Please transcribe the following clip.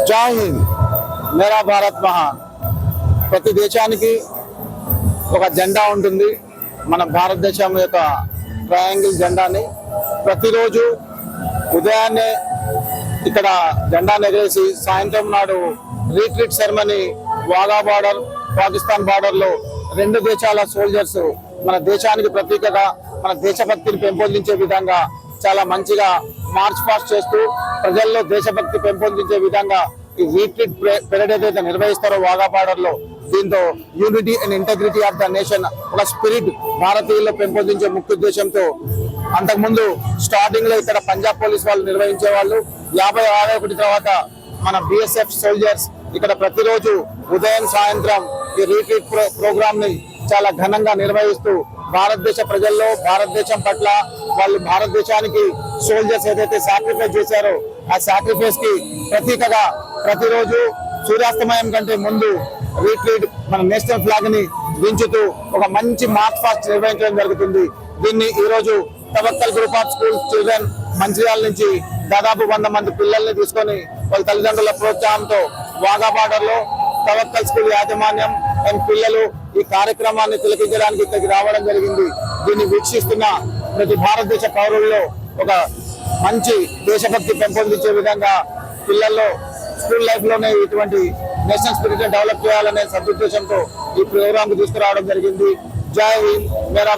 జై హింద్, మేరా భారత్ మహాన్. ప్రతి దేశానికి ఒక జెండా ఉంటుంది. మన భారతదేశం యొక్క ట్రయాంగిల్ జెండాని ప్రతిరోజు ఉదయాన్నే ఇక్కడ జెండాను ఎగరేసి సాయంత్రం నాడు retreat ceremony Wagah border, Pakistan బార్డర్లో రెండు దేశాల సోల్జర్స్ మన దేశానికి ప్రతీకగా మన దేశభక్తిని పెంపొందించే విధంగా చాలా మంచిగా మార్చ్ పాస్ట్ చేస్తూ ప్రజల్లో దేశభక్తి పెంపొందించే విధంగా ఈ రీట్రీట్ పెరేడ్ ఏదైతే నిర్వహిస్తారో వాఘా బార్డర్ లో, దీంతో unity and integrity of the nation ఒక స్పిరిట్ భారతీయుల్లో పెంపొందించే ముఖ్య ఉద్దేశంతో అంతకుముందు స్టార్టింగ్ లో ఇక్కడ పంజాబ్ పోలీస్ వాళ్ళు నిర్వహించే వాళ్ళు 51 తర్వాత మన బిఎస్ఎఫ్ సోల్జర్స్ ఇక్కడ ప్రతిరోజు ఉదయం సాయంత్రం ఈ రీట్రీట్ ప్రోగ్రామ్ ని చాలా ఘనంగా నిర్వహిస్తూ భారతదేశ ప్రజల్లో భారతదేశం పట్ల వాళ్ళు భారతదేశానికి సోల్జర్స్ ఏదైతే సాక్రిఫైస్ చేశారో ఆ సాక్రిఫైస్ కి ప్రతీకగా ప్రతిరోజు సూర్యాస్తమయం కంటే ముందు రీట్రీట్ మన నేషనల్ ఫ్లాగ్ ని దించుతూ ఒక మంచి మార్చ్ పాస్ట్ నిర్వహించడం జరుగుతుంది. దీన్ని ఈ రోజు Tawakkal group of school children Mancherial నుంచి దాదాపు 100 మంది పిల్లల్ని తీసుకొని వాళ్ళ తల్లిదండ్రుల ప్రోత్సాహంతో వాఘా బార్డర్ లో తవక్కల్ స్కూల్ యాజమాన్యం అండ్ పిల్లలు ఈ కార్యక్రమాన్ని తిలకించడానికి ఇక్కడికి రావడం జరిగింది. దీన్ని వీక్షిస్తున్న ప్రతి భారతదేశ పౌరుల్లో ఒక మంచి దేశభక్తి పెంపొందించే విధంగా పిల్లల్లో స్కూల్ లైఫ్ లోనే ఇటువంటి నేషనల్ స్పిరిట్ డెవలప్ చేయాలనే సదుద్దేశంతో ఈ ప్రోగ్రామ్ కు తీసుకురావడం జరిగింది. జై హింద్, మేరా